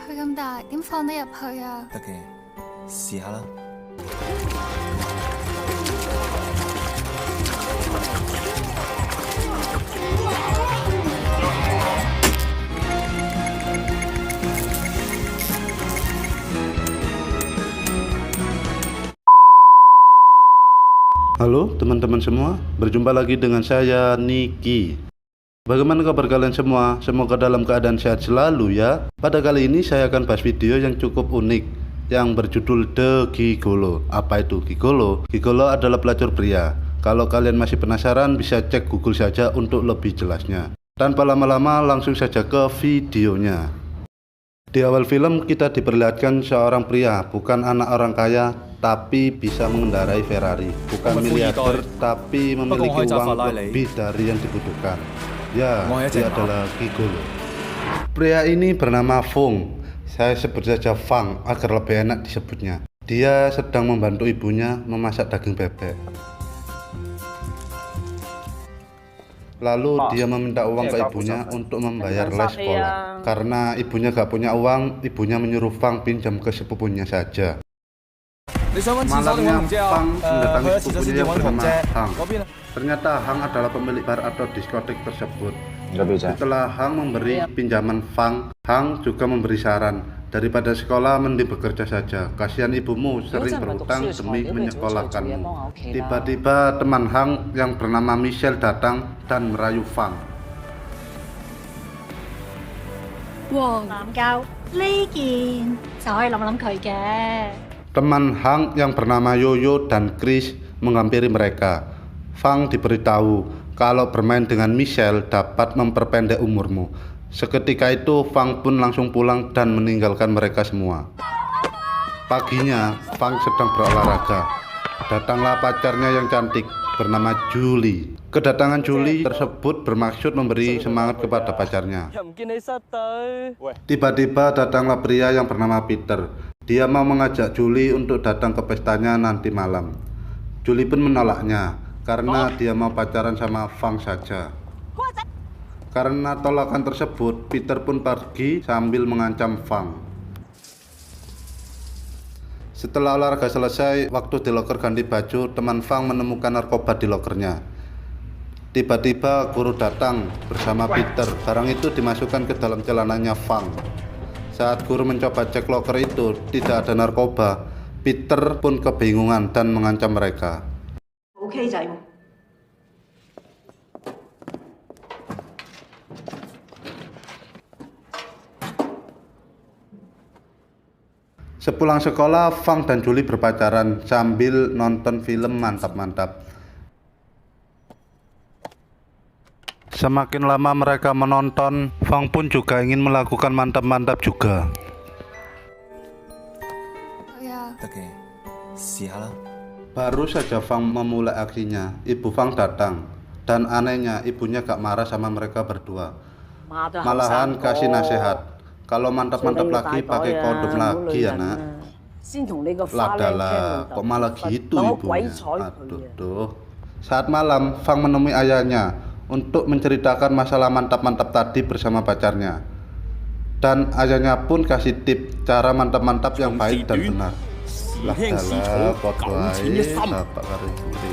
去咁大，點放得入去啊？得嘅，試下啦。Halo teman-teman semua, berjumpa lagi dengan saya Niki. Bagaimana kabar kalian semua? Semoga dalam keadaan sehat selalu ya. Pada kali ini saya akan bahas video yang cukup unik yang berjudul The Gigolo. Apa itu Gigolo? Gigolo adalah pelacur pria. Kalau kalian masih penasaran bisa cek Google saja untuk lebih jelasnya. Tanpa lama-lama langsung saja ke videonya. Di awal film kita diperlihatkan seorang pria, bukan anak orang kaya, tapi bisa mengendarai Ferrari, bukan miliarder, tapi memiliki uang lebih dari yang dibutuhkan. Ya, dia adalah Gigolo. Pria ini bernama Fung. Saya sebut saja Fang agar lebih enak disebutnya. Dia sedang membantu ibunya memasak daging bebek. Lalu dia meminta uang ke ibunya untuk membayar les sekolah. Karena ibunya gak punya uang, ibunya menyuruh Fang pinjam ke sepupunya saja. Malamnya Fang mendatangi sepupunya yang bernama Hang. Ternyata Hang adalah pemilik bar atau diskotik tersebut. Setelah Hang memberi pinjaman Fang, Hang juga memberi saran, daripada sekolah mending bekerja saja. Kasihan ibumu sering berhutang demi menyekolahkanmu. Tiba-tiba teman Hang yang bernama Michelle datang dan merayu Fang. Teman Hang yang bernama Yoyo dan Chris menghampiri mereka. Fang diberitahu kalau bermain dengan Michelle dapat memperpendek umurmu. Seketika itu Fang pun langsung pulang dan meninggalkan mereka semua. Paginya Fang sedang berolahraga. Datanglah pacarnya yang cantik bernama Julie. Kedatangan Julie tersebut bermaksud memberi semangat kepada pacarnya. Tiba-tiba datanglah pria yang bernama Peter. Dia mau mengajak Julie untuk datang ke pestanya nanti malam. Julie pun menolaknya karena dia mau pacaran sama Fang saja. Karena tolakan tersebut, Peter pun pergi sambil mengancam Fang. Setelah olahraga selesai, waktu di loker ganti baju, teman Fang menemukan narkoba di lokernya. Tiba-tiba guru datang bersama Peter. Barang itu dimasukkan ke dalam celananya Fang. Saat guru mencoba cek loker itu, tidak ada narkoba. Peter pun kebingungan dan mengancam mereka. Sepulang sekolah, Fang dan Julie berpacaran sambil nonton film mantap-mantap. Semakin lama mereka menonton, Fang pun juga ingin melakukan mantap-mantap juga.得嘅，試下啦。 Baru saja Fang memulai aksinya, ibu Fang datang. Dan anehnya ibunya gak marah sama mereka berdua. Malahan kasih nasihat. Kalau mantap-mantap lagi pakai kondom lagi ya nak. Ladalah, kok malah gitu ibunya. Aduh tuh. Saat malam Fang menemui ayahnya untuk menceritakan masalah mantap-mantap tadi bersama pacarnya. Dan ayahnya pun kasih tip cara mantap-mantap yang baik dan benar. Ladalah, kok baik bapak karo ibune.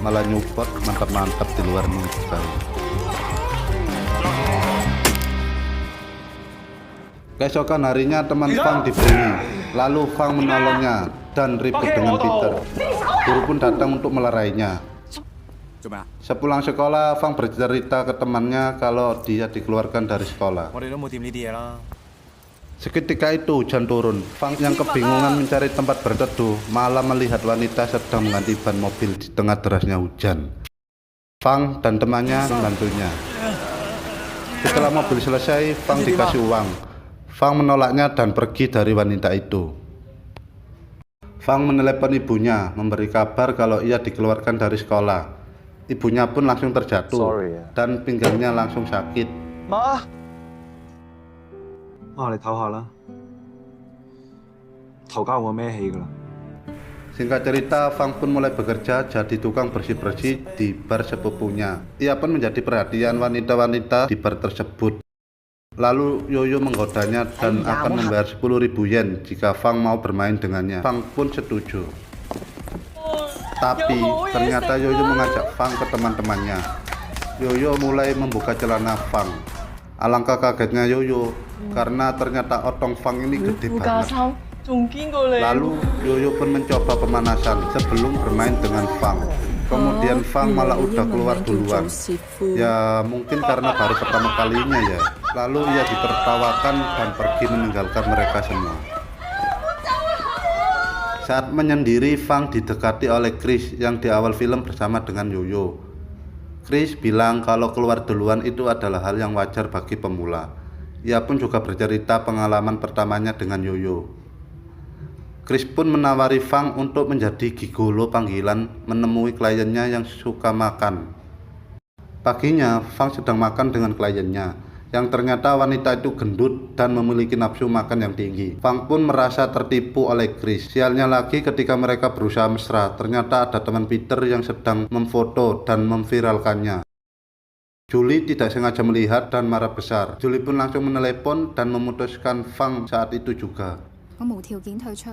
Malah nyupot mantap-mantap di luar nikah. Keesokan harinya teman Fang dibully, lalu Fang menolongnya dan ribut dengan Peter. Guru pun datang untuk melerainya. Sepulang sekolah, Fang bercerita ke temannya kalau dia dikeluarkan dari sekolah. Seketika itu hujan turun. Fang yang kebingungan mencari tempat berteduh, malah melihat wanita sedang mengganti ban mobil di tengah derasnya hujan. Fang dan temannya membantunya. Setelah mobil selesai, Fang dikasih uang. Fang menolaknya dan pergi dari wanita itu. Fang menelepon ibunya, memberi kabar kalau ia dikeluarkan dari sekolah. Ibunya pun langsung terjatuh dan pinggangnya langsung sakit. Ma, 你唞下啦，頭家我孭起㗎啦。 Singkat cerita, Fang pun mulai bekerja jadi tukang bersih-bersih di bar sepupunya. Ia pun menjadi perhatian wanita-wanita di bar tersebut. Lalu Yoyo menggodanya dan akan membayar 10.000 yen jika Fang mau bermain dengannya. Fang pun setuju. Tapi ternyata Yoyo mengajak Fang ke teman-temannya. Yoyo mulai membuka celana Fang. Alangkah kagetnya Yoyo karena ternyata otong Fang ini gede banget. Lalu Yoyo pun mencoba pemanasan sebelum bermain dengan Fang. Kemudian Fang malah udah keluar duluan. Ya mungkin karena baru pertama kalinya ya. Lalu ia ditertawakan dan pergi meninggalkan mereka semua. Saat menyendiri, Fang didekati oleh Chris yang di awal film bersama dengan Yoyo. Chris bilang kalau keluar duluan itu adalah hal yang wajar bagi pemula. Ia pun juga bercerita pengalaman pertamanya dengan Yoyo. Chris pun menawari Fang untuk menjadi gigolo panggilan menemui kliennya yang suka makan. Paginya, Fang sedang makan dengan kliennya, yang ternyata wanita itu gendut dan memiliki nafsu makan yang tinggi. Fang pun merasa tertipu oleh Chris. Sialnya lagi ketika mereka berusaha mesra, ternyata ada teman Peter yang sedang memfoto dan memviralkannya. Julie tidak sengaja melihat dan marah besar. Julie pun langsung menelepon dan memutuskan Fang saat itu juga. 我無條件退出，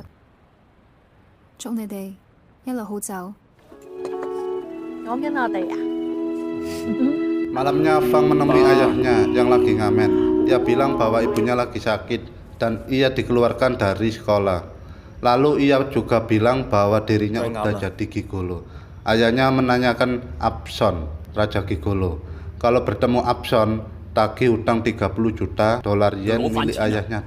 祝你哋一路好走。講緊我哋啊？ Malamnya Fang menemui ayahnya yang lagi ngamen. Ia bilang bahwa ibunya lagi sakit dan ia dikeluarkan dari sekolah. Lalu ia juga bilang bahwa dirinya udah jadi gigolo. Ayahnya menanyakan Abson, Raja Gigolo. Kalau bertemu Abson, tagih hutang 30 juta dolar yen milik ayahnya.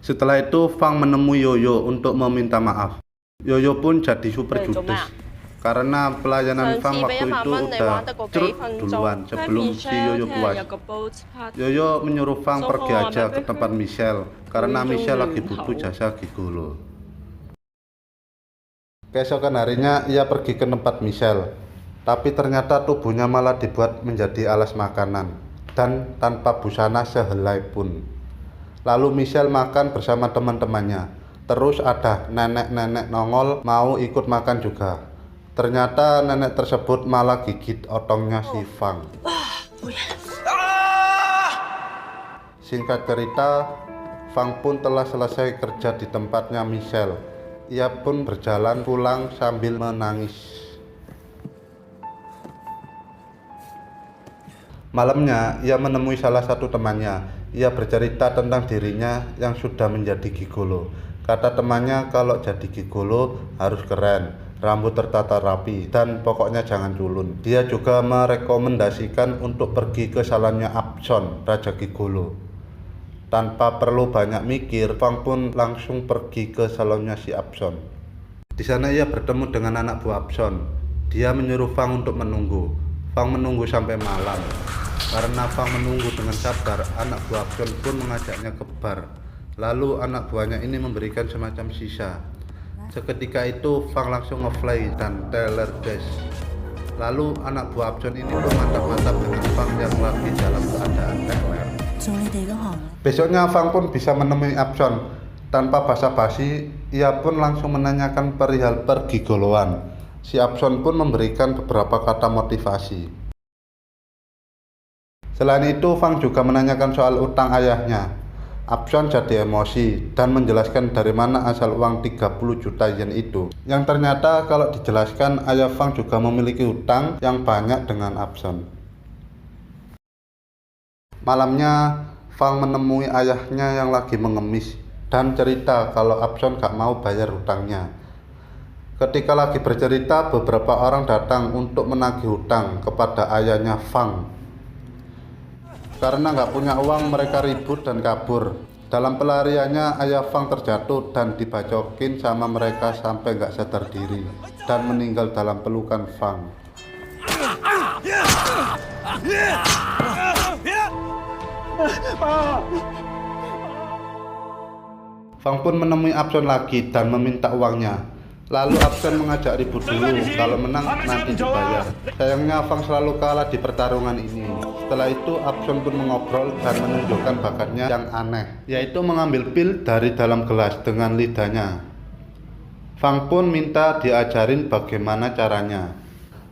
Setelah itu Fang menemui Yoyo untuk meminta maaf. Yoyo pun jadi super judes karena pelayanan Fang waktu itu udah cerut duluan sebelum si Yoyo puas. Yoyo menyuruh Fang pergi aja ke tempat Michelle karena Michelle lagi butuh jasa gigolo. Keesokan harinya ia pergi ke tempat Michelle, tapi ternyata tubuhnya malah dibuat menjadi alas makanan dan tanpa busana sehelai pun. Lalu Michelle makan bersama teman-temannya. Terus ada nenek-nenek nongol mau ikut makan juga. Ternyata nenek tersebut malah gigit otongnya si Fang. Singkat cerita, Fang pun telah selesai kerja di tempatnya Michelle. Ia pun berjalan pulang sambil menangis. Malamnya, ia menemui salah satu temannya. Ia bercerita tentang dirinya yang sudah menjadi gigolo. Kata temannya kalau jadi gigolo harus keren, rambut tertata rapi, dan pokoknya jangan culun. Dia juga merekomendasikan untuk pergi ke salonnya Abson, Raja Gigolo. Tanpa perlu banyak mikir, Fang pun langsung pergi ke salonnya si Abson. Di sana ia bertemu dengan anak buah Abson. Dia menyuruh Fang untuk menunggu. Fang menunggu sampai malam. Karena Fang menunggu dengan sabar, anak buah Abson pun mengajaknya ke bar. Lalu anak buahnya ini memberikan semacam sisa. Seketika itu Fang langsung nge-fly dan teler dash. Lalu anak buah Abson ini pun mantap-mantap dengan Fang yang lagi dalam keadaan teler. Besoknya Fang pun bisa menemui Abson. Tanpa basa-basi, ia pun langsung menanyakan perihal pergigoloan. Si Abson pun memberikan beberapa kata motivasi. Selain itu, Fang juga menanyakan soal utang ayahnya. Abson jadi emosi dan menjelaskan dari mana asal uang 30 juta yen itu. Yang ternyata kalau dijelaskan, ayah Fang juga memiliki utang yang banyak dengan Abson. Malamnya, Fang menemui ayahnya yang lagi mengemis dan cerita kalau Abson gak mau bayar hutangnya. Ketika lagi bercerita, beberapa orang datang untuk menagih hutang kepada ayahnya Fang. Karena nggak punya uang, mereka ribut dan kabur. Dalam pelariannya, ayah Fang terjatuh dan dibacokin sama mereka sampai nggak sadar diri dan meninggal dalam pelukan Fang. Fang pun menemui Abson lagi dan meminta uangnya. Lalu Abson mengajak ribut dulu, kalau menang nanti dibayar. Sayangnya Fang selalu kalah di pertarungan ini. Setelah itu Abson pun mengobrol dan menunjukkan bakatnya yang aneh, yaitu mengambil pil dari dalam gelas dengan lidahnya. Fang pun minta diajarin bagaimana caranya.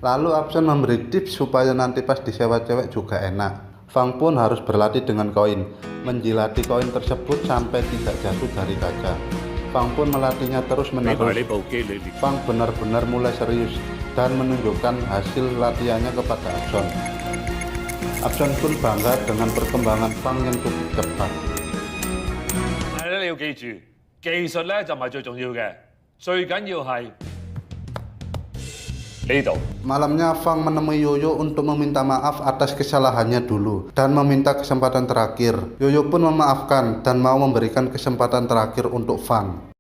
Lalu Absen memberi tips supaya nanti pas disewa cewek juga enak. Fang pun harus berlatih dengan koin, menjilati koin tersebut sampai tidak jatuh dari kaca. Fang pun melatihnya terus menerus. Fang benar-benar mulai serius dan menunjukkan hasil latihannya kepada Absen. Absen pun bangga dengan perkembangan Fang yang cukup cepat. 但係咧，你要記住，技術咧就唔係最重要嘅，最緊要係呢度。 Malamnya Fang menemui Yoyo untuk meminta maaf atas kesalahannya dulu dan meminta kesempatan terakhir. Yoyo pun memaafkan dan mau memberikan kesempatan terakhir untuk Fang.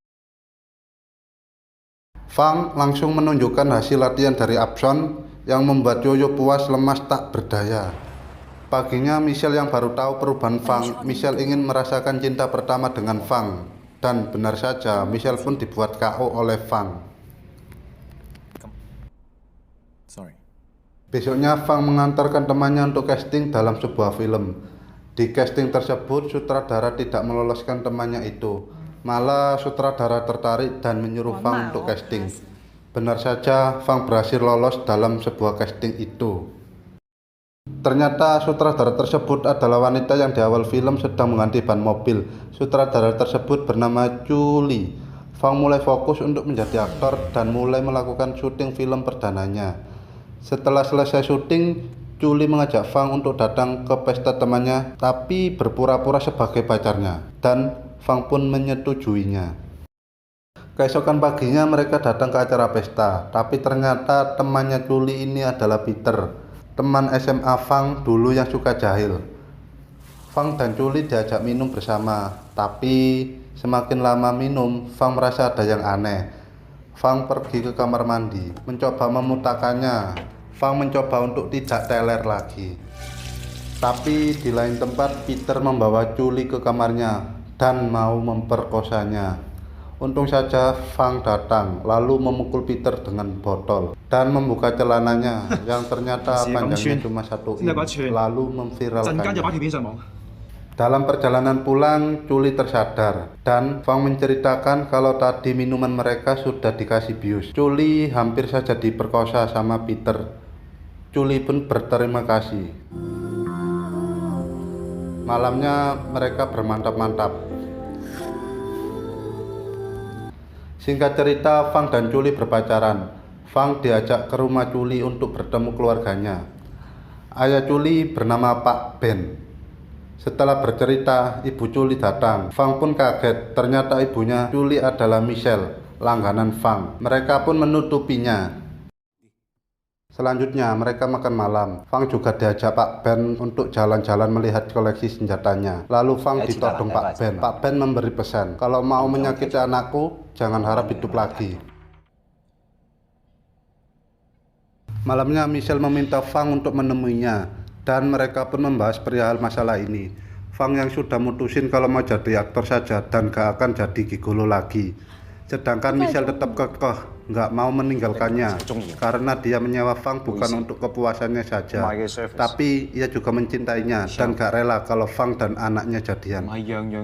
Fang langsung menunjukkan hasil latihan dari Absen yang membuat Yoyo puas lemas tak berdaya. Paginya Michelle yang baru tahu perubahan Fang. Michelle ingin merasakan cinta pertama dengan Fang. Dan benar saja, Michelle pun dibuat KO oleh Fang. Sorry. Besoknya Fang mengantarkan temannya untuk casting dalam sebuah film. Di casting tersebut, sutradara tidak meloloskan temannya itu. Malah sutradara tertarik dan menyuruh Fang untuk casting. Benar saja, Fang berhasil lolos dalam sebuah casting itu. Ternyata sutradara tersebut adalah wanita yang di awal film sedang mengganti ban mobil. Sutradara tersebut bernama Julie. Fang mulai fokus untuk menjadi aktor dan mulai melakukan syuting film perdananya. Setelah selesai syuting, Julie mengajak Fang untuk datang ke pesta temannya, tapi berpura-pura sebagai pacarnya, dan Fang pun menyetujuinya. Keesokan paginya mereka datang ke acara pesta, tapi ternyata temannya Julie ini adalah Peter, teman SMA Fang dulu yang suka jahil. Fang dan Julie diajak minum bersama, tapi semakin lama minum, Fang merasa ada yang aneh. Fang pergi ke kamar mandi, mencoba memutakannya. Fang mencoba untuk tidak teler lagi. Tapi di lain tempat, Peter membawa Julie ke kamarnya dan mau memperkosanya. Untung saja Fang datang, lalu memukul Peter dengan botol dan membuka celananya yang ternyata panjangnya cuma 1 inch, lalu memviralkannya. Dalam perjalanan pulang, Julie tersadar dan Fang menceritakan kalau tadi minuman mereka sudah dikasih bius. Julie hampir saja diperkosa sama Peter. Julie pun berterima kasih. Malamnya mereka bermantap-mantap. Singkat cerita, Fang dan Julie berpacaran. Fang diajak ke rumah Julie untuk bertemu keluarganya. Ayah Julie bernama Pak Ben. Setelah bercerita, ibu Julie datang. Fang pun kaget, ternyata ibunya Julie adalah Michelle, langganan Fang. Mereka pun menutupinya. Selanjutnya mereka makan malam. Fang juga diajak Pak Ben untuk jalan-jalan melihat koleksi senjatanya. Lalu Fang ditodong Pak Ben. Pak Ben memberi pesan, kalau mau menyakiti anakku, jangan harap hidup lagi. Malamnya Michelle meminta Fang untuk menemuinya, dan mereka pun membahas perihal masalah ini. Fang yang sudah mutusin kalau mau jadi aktor saja dan gak akan jadi gigolo lagi. Sedangkan Michelle tetap kekeh, nggak mau meninggalkannya karena dia menyewa Fang bukan untuk kepuasannya saja, tapi ia juga mencintainya dan gak rela kalau Fang dan anaknya jadian.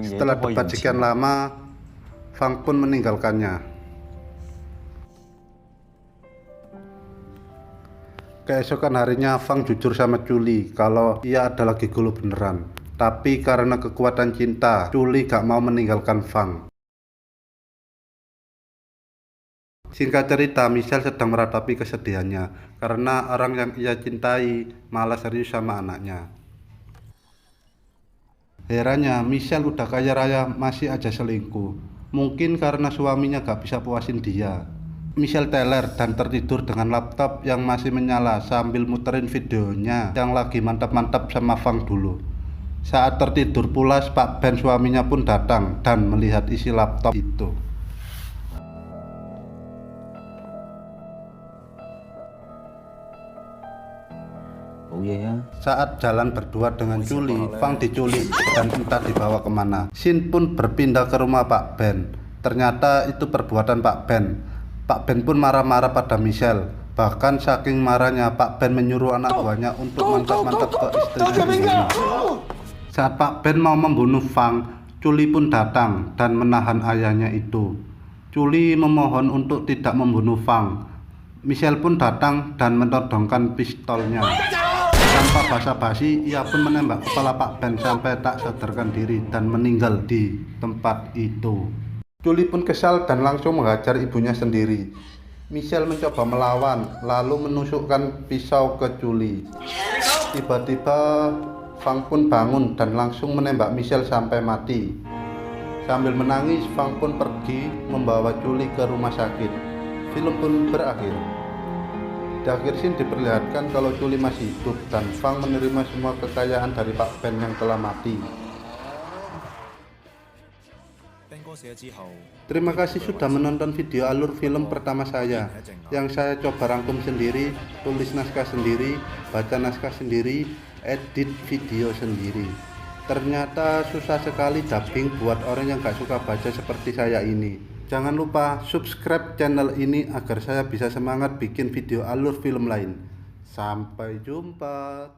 Setelah debat sekian lama, Fang pun meninggalkannya. Keesokan harinya Fang jujur sama Julie kalau ia adalah gigolo beneran, tapi karena kekuatan cinta, Julie gak mau meninggalkan Fang. Singkat cerita, Michelle sedang meratapi kesedihannya karena orang yang ia cintai malah serius sama anaknya. Herannya, Michelle udah kaya raya masih aja selingkuh. Mungkin karena suaminya gak bisa puasin dia. Michelle teler dan tertidur dengan laptop yang masih menyala sambil muterin videonya yang lagi mantap-mantap sama Fang dulu. Saat tertidur pulas, Pak Ben suaminya pun datang dan melihat isi laptop itu. Saat jalan berdua dengan Julie, Fang diculik dan entah dibawa kemana. Shin pun berpindah ke rumah Pak Ben. Ternyata itu perbuatan Pak Ben. Pak Ben pun marah-marah pada Michelle. Bahkan saking marahnya, Pak Ben menyuruh anak buahnya untuk mantap-mantap ke istrinya. Saat Pak Ben mau membunuh Fang, Julie pun datang dan menahan ayahnya itu. Julie memohon untuk tidak membunuh Fang. Michelle pun datang dan menodongkan pistolnya. Tanpa basa-basi, ia pun menembak kepala Pak Ben sampai tak sadarkan diri dan meninggal di tempat itu. Culi pun kesal dan langsung menghajar ibunya sendiri. Michelle mencoba melawan, lalu menusukkan pisau ke Culi. Tiba-tiba Fang pun bangun dan langsung menembak Michelle sampai mati. Sambil menangis, Fang pun pergi membawa Culi ke rumah sakit. Film pun berakhir. Di akhir scene diperlihatkan kalau Culi masih hidup dan Fang menerima semua kekayaan dari Pak Ben yang telah mati. Terima kasih sudah menonton video alur film pertama saya, yang saya coba rangkum sendiri, tulis naskah sendiri, baca naskah sendiri, edit video sendiri. Ternyata susah sekali dubbing buat orang yang gak suka baca seperti saya ini. Jangan lupa subscribe channel ini agar saya bisa semangat bikin video alur film lain. Sampai jumpa.